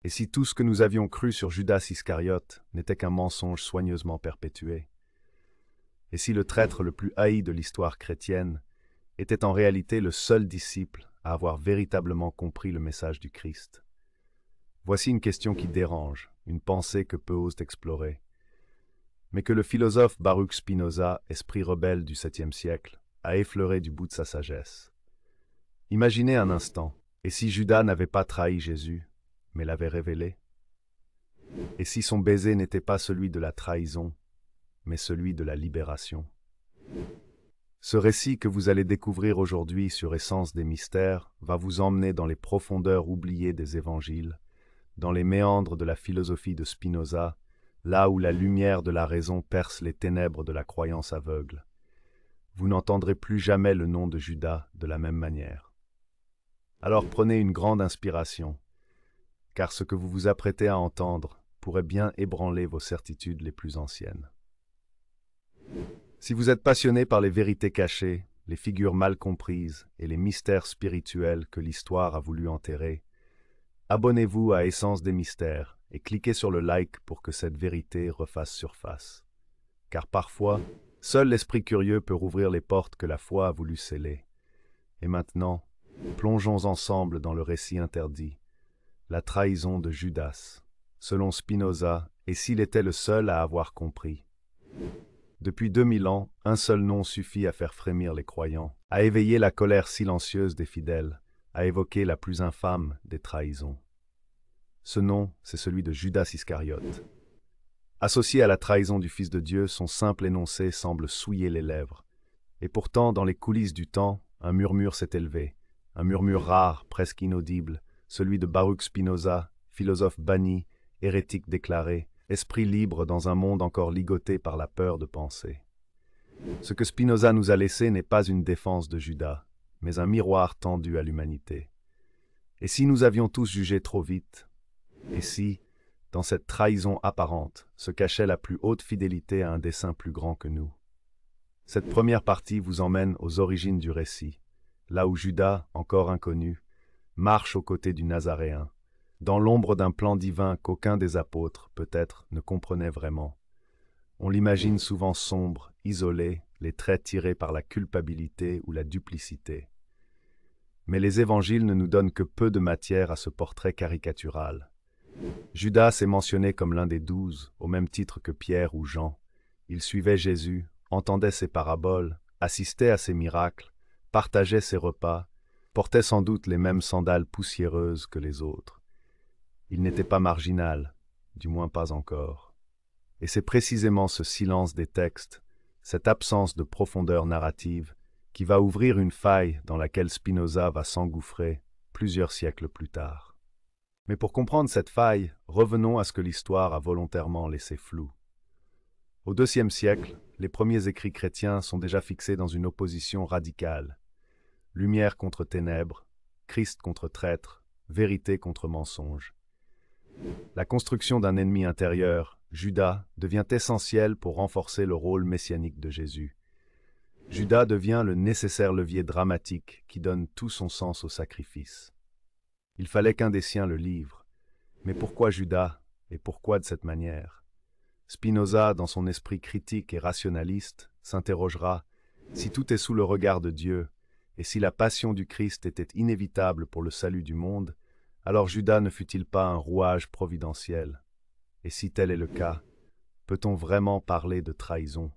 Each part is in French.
Et si tout ce que nous avions cru sur Judas Iscariote n'était qu'un mensonge soigneusement perpétué? Et si le traître le plus haï de l'histoire chrétienne était en réalité le seul disciple à avoir véritablement compris le message du Christ? Voici une question qui dérange, une pensée que peu osent explorer, mais que le philosophe Baruch Spinoza, esprit rebelle du 7e siècle, a effleuré du bout de sa sagesse. Imaginez un instant, et si Judas n'avait pas trahi Jésus, mais l'avait révélé? Et si son baiser n'était pas celui de la trahison, mais celui de la libération? Ce récit que vous allez découvrir aujourd'hui sur Essence des mystères va vous emmener dans les profondeurs oubliées des évangiles, dans les méandres de la philosophie de Spinoza, là où la lumière de la raison perce les ténèbres de la croyance aveugle. Vous n'entendrez plus jamais le nom de Judas de la même manière. Alors prenez une grande inspiration, car ce que vous vous apprêtez à entendre pourrait bien ébranler vos certitudes les plus anciennes. Si vous êtes passionné par les vérités cachées, les figures mal comprises et les mystères spirituels que l'histoire a voulu enterrer, abonnez-vous à Essence des mystères et cliquez sur le like pour que cette vérité refasse surface. Car parfois, seul l'esprit curieux peut rouvrir les portes que la foi a voulu sceller. Et maintenant, plongeons ensemble dans le récit interdit, la trahison de Judas, selon Spinoza, et s'il était le seul à avoir compris. Depuis 2000 ans, un seul nom suffit à faire frémir les croyants, à éveiller la colère silencieuse des fidèles, à évoquer la plus infâme des trahisons. Ce nom, c'est celui de Judas Iscariote. Associé à la trahison du Fils de Dieu, son simple énoncé semble souiller les lèvres. Et pourtant, dans les coulisses du temps, un murmure s'est élevé, un murmure rare, presque inaudible, celui de Baruch Spinoza, philosophe banni, hérétique déclaré, esprit libre dans un monde encore ligoté par la peur de penser. Ce que Spinoza nous a laissé n'est pas une défense de Judas, mais un miroir tendu à l'humanité. Et si nous avions tous jugé trop vite? Et si, dans cette trahison apparente, se cachait la plus haute fidélité à un dessein plus grand que nous? Cette première partie vous emmène aux origines du récit, là où Judas, encore inconnu, marche aux côtés du Nazaréen, dans l'ombre d'un plan divin qu'aucun des apôtres, peut-être, ne comprenait vraiment. On l'imagine souvent sombre, isolé, les traits tirés par la culpabilité ou la duplicité. Mais les évangiles ne nous donnent que peu de matière à ce portrait caricatural. Judas est mentionné comme l'un des 12, au même titre que Pierre ou Jean. Il suivait Jésus, entendait ses paraboles, assistait à ses miracles, partageait ses repas, portait sans doute les mêmes sandales poussiéreuses que les autres. Il n'était pas marginal, du moins pas encore. Et c'est précisément ce silence des textes, cette absence de profondeur narrative, qui va ouvrir une faille dans laquelle Spinoza va s'engouffrer plusieurs siècles plus tard. Mais pour comprendre cette faille, revenons à ce que l'histoire a volontairement laissé flou. Au IIe siècle, les premiers écrits chrétiens sont déjà fixés dans une opposition radicale. Lumière contre ténèbres, Christ contre traître, vérité contre mensonge. La construction d'un ennemi intérieur, Judas, devient essentielle pour renforcer le rôle messianique de Jésus. Judas devient le nécessaire levier dramatique qui donne tout son sens au sacrifice. Il fallait qu'un des siens le livre. Mais pourquoi Judas, et pourquoi de cette manière? Spinoza, dans son esprit critique et rationaliste, s'interrogera: si tout est sous le regard de Dieu, et si la passion du Christ était inévitable pour le salut du monde, alors Judas ne fut-il pas un rouage providentiel? Et si tel est le cas, peut-on vraiment parler de trahison?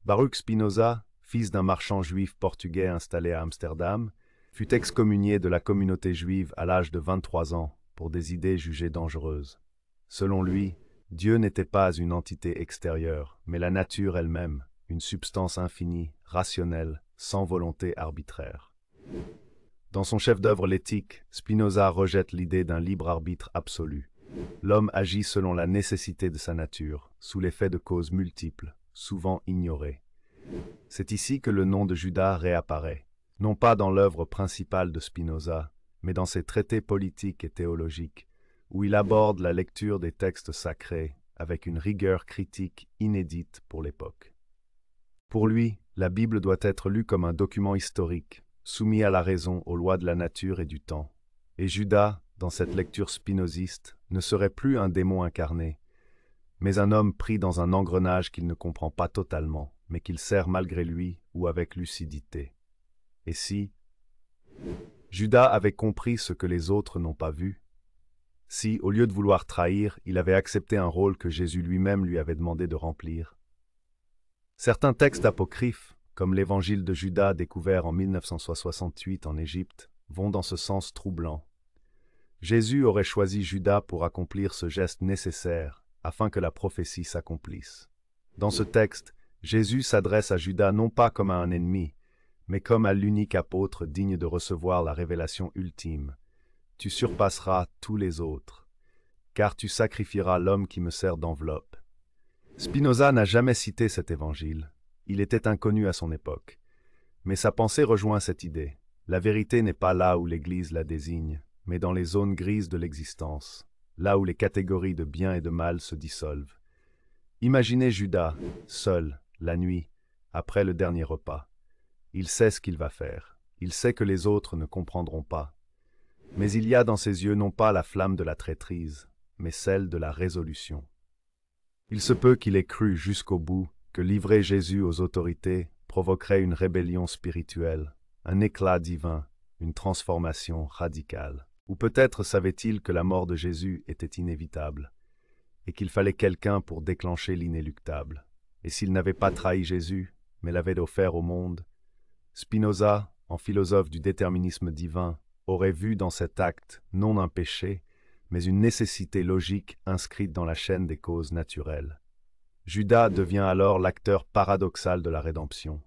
Baruch Spinoza, fils d'un marchand juif portugais installé à Amsterdam, fut excommunié de la communauté juive à l'âge de 23 ans pour des idées jugées dangereuses. Selon lui, Dieu n'était pas une entité extérieure, mais la nature elle-même, une substance infinie, rationnelle, sans volonté arbitraire. Dans son chef-d'œuvre L'éthique, Spinoza rejette l'idée d'un libre arbitre absolu. L'homme agit selon la nécessité de sa nature, sous l'effet de causes multiples, souvent ignorées. C'est ici que le nom de Judas réapparaît, non pas dans l'œuvre principale de Spinoza, mais dans ses traités politiques et théologiques, où il aborde la lecture des textes sacrés avec une rigueur critique inédite pour l'époque. Pour lui, la Bible doit être lue comme un document historique, soumis à la raison, aux lois de la nature et du temps. Et Judas, dans cette lecture spinoziste, ne serait plus un démon incarné, mais un homme pris dans un engrenage qu'il ne comprend pas totalement, mais qu'il sert malgré lui ou avec lucidité. Et si Judas avait compris ce que les autres n'ont pas vu, si, au lieu de vouloir trahir, il avait accepté un rôle que Jésus lui-même lui avait demandé de remplir. Certains textes apocryphes, comme l'évangile de Judas découvert en 1968 en Égypte, vont dans ce sens troublant. Jésus aurait choisi Judas pour accomplir ce geste nécessaire, afin que la prophétie s'accomplisse. Dans ce texte, Jésus s'adresse à Judas non pas comme à un ennemi, mais comme à l'unique apôtre digne de recevoir la révélation ultime. Tu surpasseras tous les autres, car tu sacrifieras l'homme qui me sert d'enveloppe. Spinoza n'a jamais cité cet évangile. Il était inconnu à son époque. Mais sa pensée rejoint cette idée. La vérité n'est pas là où l'Église la désigne, mais dans les zones grises de l'existence, là où les catégories de bien et de mal se dissolvent. Imaginez Judas, seul, la nuit, après le dernier repas. Il sait ce qu'il va faire. Il sait que les autres ne comprendront pas. Mais il y a dans ses yeux non pas la flamme de la traîtrise, mais celle de la résolution. Il se peut qu'il ait cru jusqu'au bout que livrer Jésus aux autorités provoquerait une rébellion spirituelle, un éclat divin, une transformation radicale. Ou peut-être savait-il que la mort de Jésus était inévitable, et qu'il fallait quelqu'un pour déclencher l'inéluctable. Et s'il n'avait pas trahi Jésus, mais l'avait offert au monde, Spinoza, en philosophe du déterminisme divin, aurait vu dans cet acte non un péché, mais une nécessité logique inscrite dans la chaîne des causes naturelles. Judas devient alors l'acteur paradoxal de la rédemption.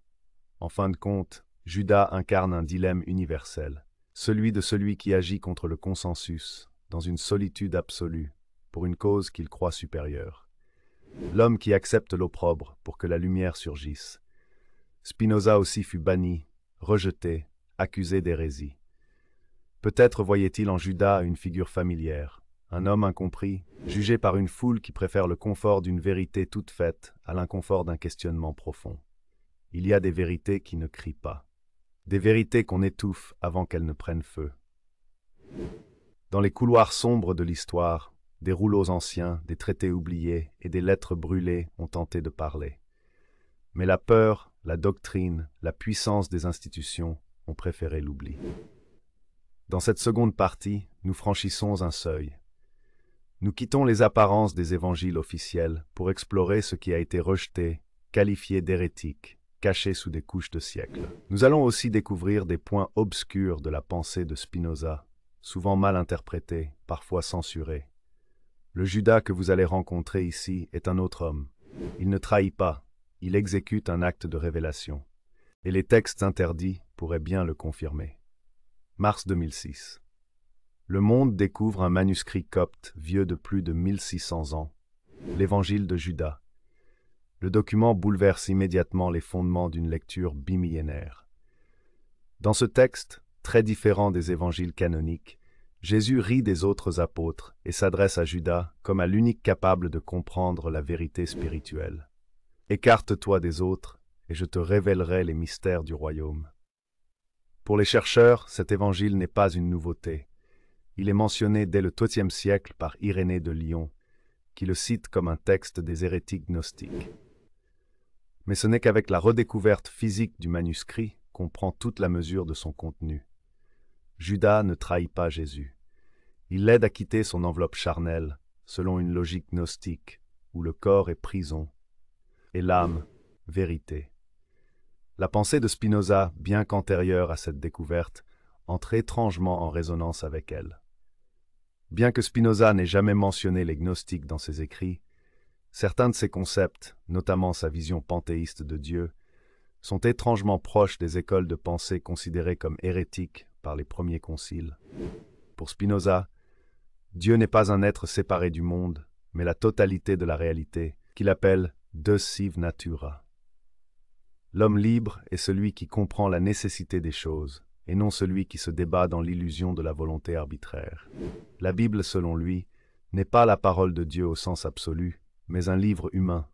En fin de compte, Judas incarne un dilemme universel, celui de celui qui agit contre le consensus, dans une solitude absolue, pour une cause qu'il croit supérieure. L'homme qui accepte l'opprobre pour que la lumière surgisse. Spinoza aussi fut banni, rejeté, accusé d'hérésie. Peut-être voyait-il en Judas une figure familière, un homme incompris, jugé par une foule qui préfère le confort d'une vérité toute faite à l'inconfort d'un questionnement profond. Il y a des vérités qui ne crient pas, des vérités qu'on étouffe avant qu'elles ne prennent feu. Dans les couloirs sombres de l'histoire, des rouleaux anciens, des traités oubliés et des lettres brûlées ont tenté de parler. Mais la peur, la doctrine, la puissance des institutions ont préféré l'oubli. Dans cette seconde partie, nous franchissons un seuil. Nous quittons les apparences des évangiles officiels pour explorer ce qui a été rejeté, qualifié d'hérétique, caché sous des couches de siècles. Nous allons aussi découvrir des points obscurs de la pensée de Spinoza, souvent mal interprétés, parfois censurés. Le Judas que vous allez rencontrer ici est un autre homme. Il ne trahit pas, il exécute un acte de révélation. Et les textes interdits pourraient bien le confirmer. Mars 2006. Le monde découvre un manuscrit copte vieux de plus de 1600 ans, l'Évangile de Judas. Le document bouleverse immédiatement les fondements d'une lecture bimillénaire. Dans ce texte, très différent des évangiles canoniques, Jésus rit des autres apôtres et s'adresse à Judas comme à l'unique capable de comprendre la vérité spirituelle. « Écarte-toi des autres, et je te révélerai les mystères du royaume. » Pour les chercheurs, cet évangile n'est pas une nouveauté. Il est mentionné dès le XIIe siècle par Irénée de Lyon, qui le cite comme un texte des hérétiques gnostiques. Mais ce n'est qu'avec la redécouverte physique du manuscrit qu'on prend toute la mesure de son contenu. Judas ne trahit pas Jésus. Il l'aide à quitter son enveloppe charnelle, selon une logique gnostique, où le corps est prison, et l'âme, vérité. La pensée de Spinoza, bien qu'antérieure à cette découverte, entre étrangement en résonance avec elle. Bien que Spinoza n'ait jamais mentionné les gnostiques dans ses écrits, certains de ses concepts, notamment sa vision panthéiste de Dieu, sont étrangement proches des écoles de pensée considérées comme hérétiques par les premiers conciles. Pour Spinoza, Dieu n'est pas un être séparé du monde, mais la totalité de la réalité, qu'il appelle de sive natura. L'homme libre est celui qui comprend la nécessité des choses, et non celui qui se débat dans l'illusion de la volonté arbitraire. La Bible, selon lui, n'est pas la parole de Dieu au sens absolu, mais un livre humain,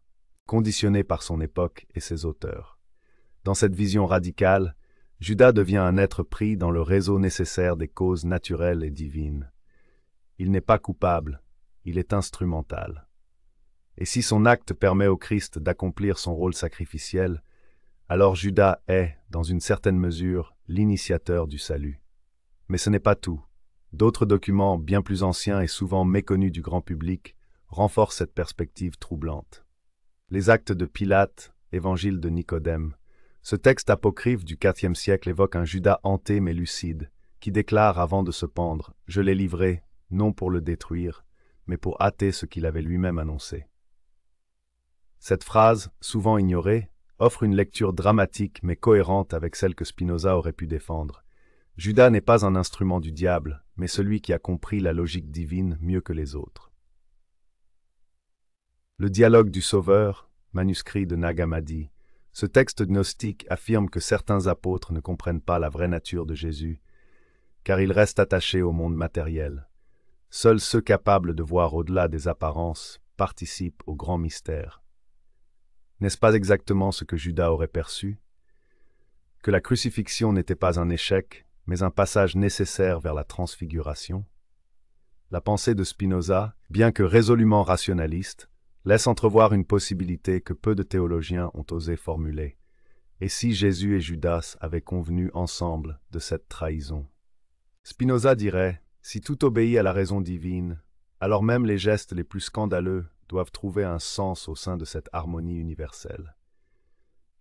conditionné par son époque et ses auteurs. Dans cette vision radicale, Judas devient un être pris dans le réseau nécessaire des causes naturelles et divines. Il n'est pas coupable, il est instrumental. Et si son acte permet au Christ d'accomplir son rôle sacrificiel, alors Judas est, dans une certaine mesure, l'initiateur du salut. Mais ce n'est pas tout. D'autres documents, bien plus anciens et souvent méconnus du grand public, renforcent cette perspective troublante. Les Actes de Pilate, Évangile de Nicodème. Ce texte apocryphe du IVe siècle évoque un Judas hanté mais lucide, qui déclare avant de se pendre « Je l'ai livré, non pour le détruire, mais pour hâter ce qu'il avait lui-même annoncé ». Cette phrase, souvent ignorée, offre une lecture dramatique mais cohérente avec celle que Spinoza aurait pu défendre. Judas n'est pas un instrument du diable, mais celui qui a compris la logique divine mieux que les autres. Le dialogue du Sauveur, manuscrit de Nag Hammadi. Ce texte gnostique affirme que certains apôtres ne comprennent pas la vraie nature de Jésus, car ils restent attachés au monde matériel. Seuls ceux capables de voir au-delà des apparences participent au grand mystère. N'est-ce pas exactement ce que Judas aurait perçu? Que la crucifixion n'était pas un échec, mais un passage nécessaire vers la transfiguration? La pensée de Spinoza, bien que résolument rationaliste, laisse entrevoir une possibilité que peu de théologiens ont osé formuler. Et si Jésus et Judas avaient convenu ensemble de cette trahison? Spinoza dirait, si tout obéit à la raison divine, alors même les gestes les plus scandaleux doivent trouver un sens au sein de cette harmonie universelle.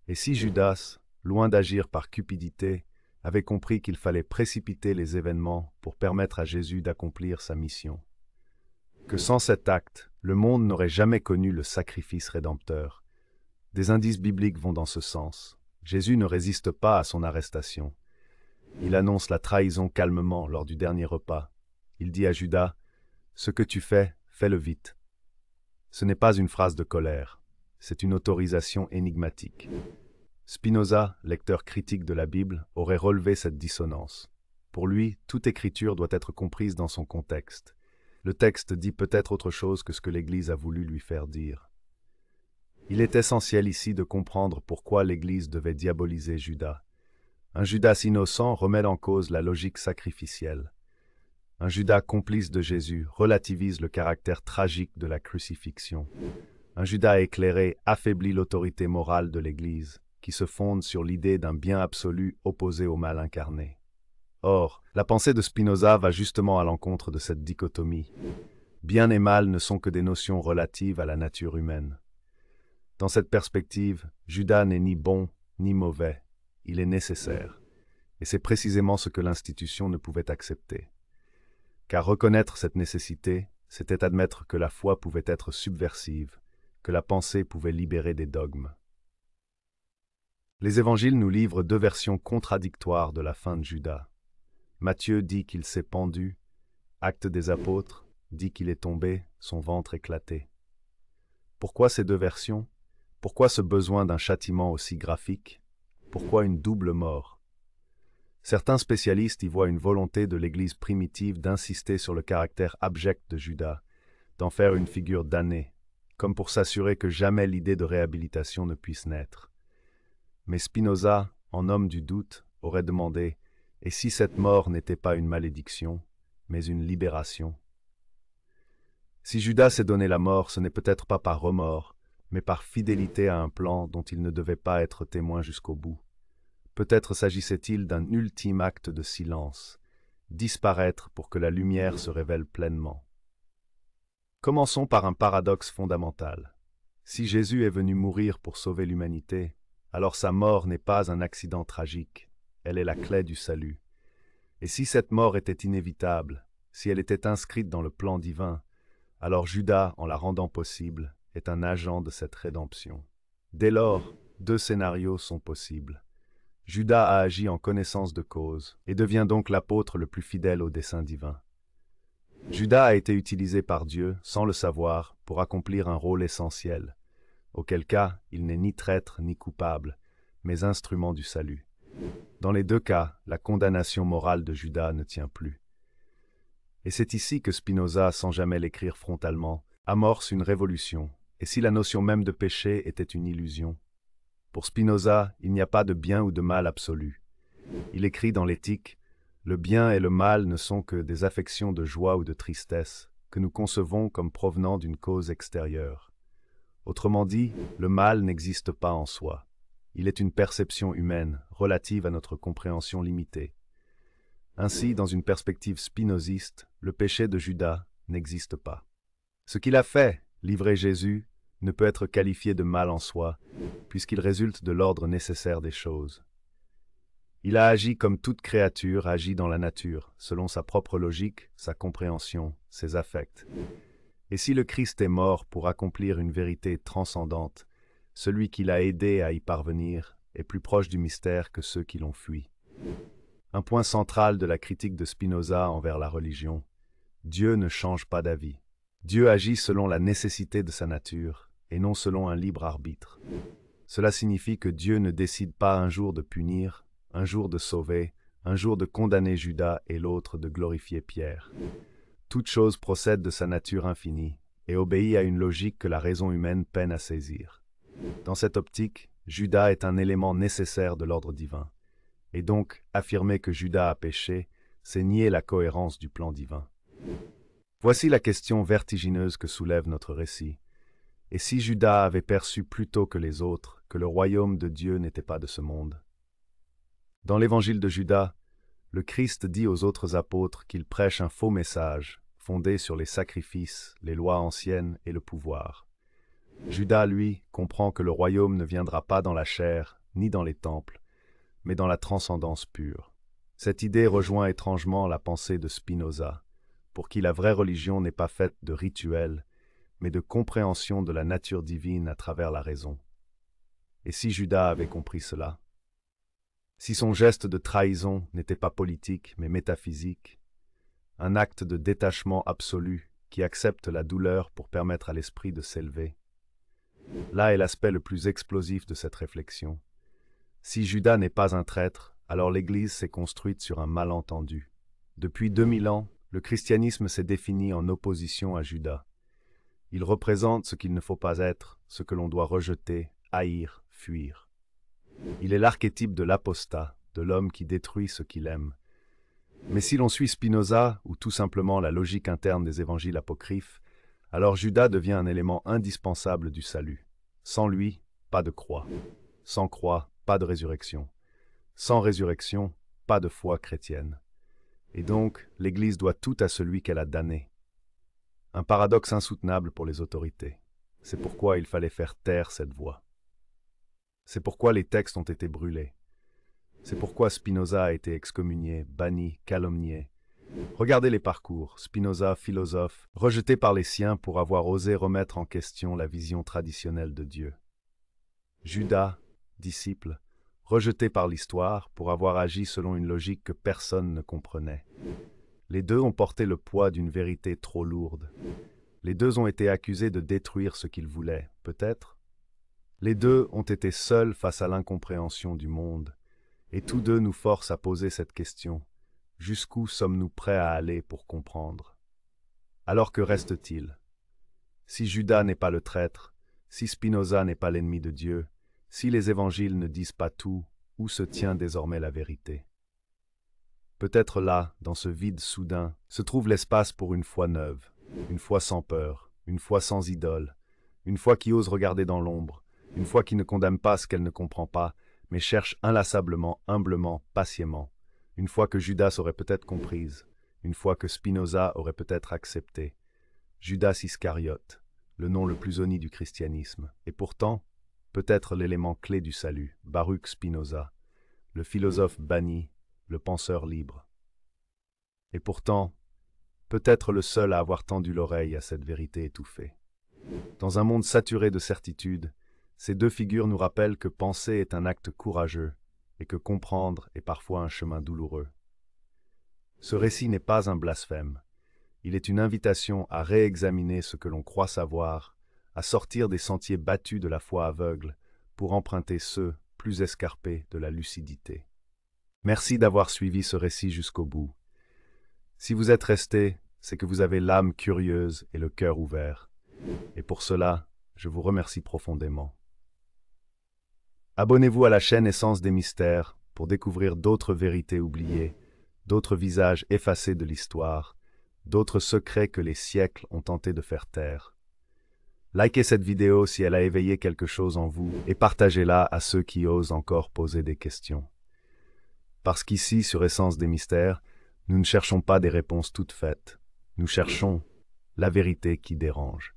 Et si Judas, loin d'agir par cupidité, avait compris qu'il fallait précipiter les événements pour permettre à Jésus d'accomplir sa mission? Que sans cet acte, le monde n'aurait jamais connu le sacrifice rédempteur. Des indices bibliques vont dans ce sens. Jésus ne résiste pas à son arrestation. Il annonce la trahison calmement lors du dernier repas. Il dit à Judas, « Ce que tu fais, fais-le vite. » Ce n'est pas une phrase de colère, c'est une autorisation énigmatique. Spinoza, lecteur critique de la Bible, aurait relevé cette dissonance. Pour lui, toute écriture doit être comprise dans son contexte. Le texte dit peut-être autre chose que ce que l'Église a voulu lui faire dire. Il est essentiel ici de comprendre pourquoi l'Église devait diaboliser Judas. Un Judas innocent remet en cause la logique sacrificielle. Un Judas complice de Jésus relativise le caractère tragique de la crucifixion. Un Judas éclairé affaiblit l'autorité morale de l'Église, qui se fonde sur l'idée d'un bien absolu opposé au mal incarné. Or, la pensée de Spinoza va justement à l'encontre de cette dichotomie. Bien et mal ne sont que des notions relatives à la nature humaine. Dans cette perspective, Judas n'est ni bon ni mauvais, il est nécessaire. Et c'est précisément ce que l'institution ne pouvait accepter. Car reconnaître cette nécessité, c'était admettre que la foi pouvait être subversive, que la pensée pouvait libérer des dogmes. Les évangiles nous livrent deux versions contradictoires de la fin de Judas. Matthieu dit qu'il s'est pendu, Actes des Apôtres dit qu'il est tombé, son ventre éclaté. Pourquoi ces deux versions? Pourquoi ce besoin d'un châtiment aussi graphique? Pourquoi une double mort? Certains spécialistes y voient une volonté de l'Église primitive d'insister sur le caractère abject de Judas, d'en faire une figure damnée, comme pour s'assurer que jamais l'idée de réhabilitation ne puisse naître. Mais Spinoza, en homme du doute, aurait demandé « Et si cette mort n'était pas une malédiction, mais une libération ?» Si Judas s'est donné la mort, ce n'est peut-être pas par remords, mais par fidélité à un plan dont il ne devait pas être témoin jusqu'au bout. Peut-être s'agissait-il d'un ultime acte de silence, disparaître pour que la lumière se révèle pleinement. Commençons par un paradoxe fondamental. Si Jésus est venu mourir pour sauver l'humanité, alors sa mort n'est pas un accident tragique, elle est la clé du salut. Et si cette mort était inévitable, si elle était inscrite dans le plan divin, alors Judas, en la rendant possible, est un agent de cette rédemption. Dès lors, deux scénarios sont possibles. Judas a agi en connaissance de cause et devient donc l'apôtre le plus fidèle au dessein divin. Judas a été utilisé par Dieu, sans le savoir, pour accomplir un rôle essentiel, auquel cas il n'est ni traître ni coupable, mais instrument du salut. Dans les deux cas, la condamnation morale de Judas ne tient plus. Et c'est ici que Spinoza, sans jamais l'écrire frontalement, amorce une révolution, et si la notion même de péché était une illusion. Pour Spinoza, il n'y a pas de bien ou de mal absolu. Il écrit dans l'Éthique, « Le bien et le mal ne sont que des affections de joie ou de tristesse que nous concevons comme provenant d'une cause extérieure. Autrement dit, le mal n'existe pas en soi. Il est une perception humaine, relative à notre compréhension limitée. Ainsi, dans une perspective spinoziste, le péché de Judas n'existe pas. Ce qu'il a fait, livrer Jésus, ne peut être qualifié de mal en soi, puisqu'il résulte de l'ordre nécessaire des choses. Il a agi comme toute créature agit dans la nature, selon sa propre logique, sa compréhension, ses affects. Et si le Christ est mort pour accomplir une vérité transcendante, celui qui l'a aidé à y parvenir est plus proche du mystère que ceux qui l'ont fui. Un point central de la critique de Spinoza envers la religion: Dieu ne change pas d'avis. Dieu agit selon la nécessité de sa nature, et non selon un libre arbitre. Cela signifie que Dieu ne décide pas un jour de punir, un jour de sauver, un jour de condamner Judas et l'autre de glorifier Pierre. Toute chose procède de sa nature infinie et obéit à une logique que la raison humaine peine à saisir. Dans cette optique, Judas est un élément nécessaire de l'ordre divin. Et donc, affirmer que Judas a péché, c'est nier la cohérence du plan divin. Voici la question vertigineuse que soulève notre récit. Et si Judas avait perçu plus tôt que les autres que le royaume de Dieu n'était pas de ce monde? Dans l'évangile de Judas, le Christ dit aux autres apôtres qu'ils prêchent un faux message, fondé sur les sacrifices, les lois anciennes et le pouvoir. Judas, lui, comprend que le royaume ne viendra pas dans la chair, ni dans les temples, mais dans la transcendance pure. Cette idée rejoint étrangement la pensée de Spinoza, pour qui la vraie religion n'est pas faite de rituels, mais de compréhension de la nature divine à travers la raison. Et si Judas avait compris cela? Si son geste de trahison n'était pas politique, mais métaphysique, un acte de détachement absolu qui accepte la douleur pour permettre à l'esprit de s'élever. Là est l'aspect le plus explosif de cette réflexion. Si Judas n'est pas un traître, alors l'Église s'est construite sur un malentendu. Depuis 2000 ans, le christianisme s'est défini en opposition à Judas. Il représente ce qu'il ne faut pas être, ce que l'on doit rejeter, haïr, fuir. Il est l'archétype de l'apostat, de l'homme qui détruit ce qu'il aime. Mais si l'on suit Spinoza, ou tout simplement la logique interne des évangiles apocryphes, alors Judas devient un élément indispensable du salut. Sans lui, pas de croix. Sans croix, pas de résurrection. Sans résurrection, pas de foi chrétienne. Et donc, l'Église doit tout à celui qu'elle a damné. Un paradoxe insoutenable pour les autorités. C'est pourquoi il fallait faire taire cette voix. C'est pourquoi les textes ont été brûlés. C'est pourquoi Spinoza a été excommunié, banni, calomnié. Regardez les parcours. Spinoza, philosophe, rejeté par les siens pour avoir osé remettre en question la vision traditionnelle de Dieu. Judas, disciple, rejeté par l'histoire pour avoir agi selon une logique que personne ne comprenait. Les deux ont porté le poids d'une vérité trop lourde. Les deux ont été accusés de détruire ce qu'ils voulaient, peut-être. Les deux ont été seuls face à l'incompréhension du monde, et tous deux nous forcent à poser cette question: jusqu'où sommes-nous prêts à aller pour comprendre? Alors que reste-t-il? Si Judas n'est pas le traître, si Spinoza n'est pas l'ennemi de Dieu, si les évangiles ne disent pas tout, où se tient désormais la vérité? Peut-être là, dans ce vide soudain, se trouve l'espace pour une foi neuve, une foi sans peur, une foi sans idole, une foi qui ose regarder dans l'ombre, une foi qui ne condamne pas ce qu'elle ne comprend pas, mais cherche inlassablement, humblement, patiemment, une foi que Judas aurait peut-être comprise, une foi que Spinoza aurait peut-être acceptée. Judas Iscariote, le nom le plus honni du christianisme, et pourtant, peut-être l'élément clé du salut, Baruch Spinoza, le philosophe banni, le penseur libre. Et pourtant, peut-être le seul à avoir tendu l'oreille à cette vérité étouffée. Dans un monde saturé de certitudes, ces deux figures nous rappellent que penser est un acte courageux et que comprendre est parfois un chemin douloureux. Ce récit n'est pas un blasphème. Il est une invitation à réexaminer ce que l'on croit savoir, à sortir des sentiers battus de la foi aveugle pour emprunter ceux, plus escarpés, de la lucidité. Merci d'avoir suivi ce récit jusqu'au bout. Si vous êtes resté, c'est que vous avez l'âme curieuse et le cœur ouvert. Et pour cela, je vous remercie profondément. Abonnez-vous à la chaîne Essence des Mystères pour découvrir d'autres vérités oubliées, d'autres visages effacés de l'histoire, d'autres secrets que les siècles ont tenté de faire taire. Likez cette vidéo si elle a éveillé quelque chose en vous et partagez-la à ceux qui osent encore poser des questions. Parce qu'ici, sur Essence des Mystères, nous ne cherchons pas des réponses toutes faites. Nous cherchons la vérité qui dérange.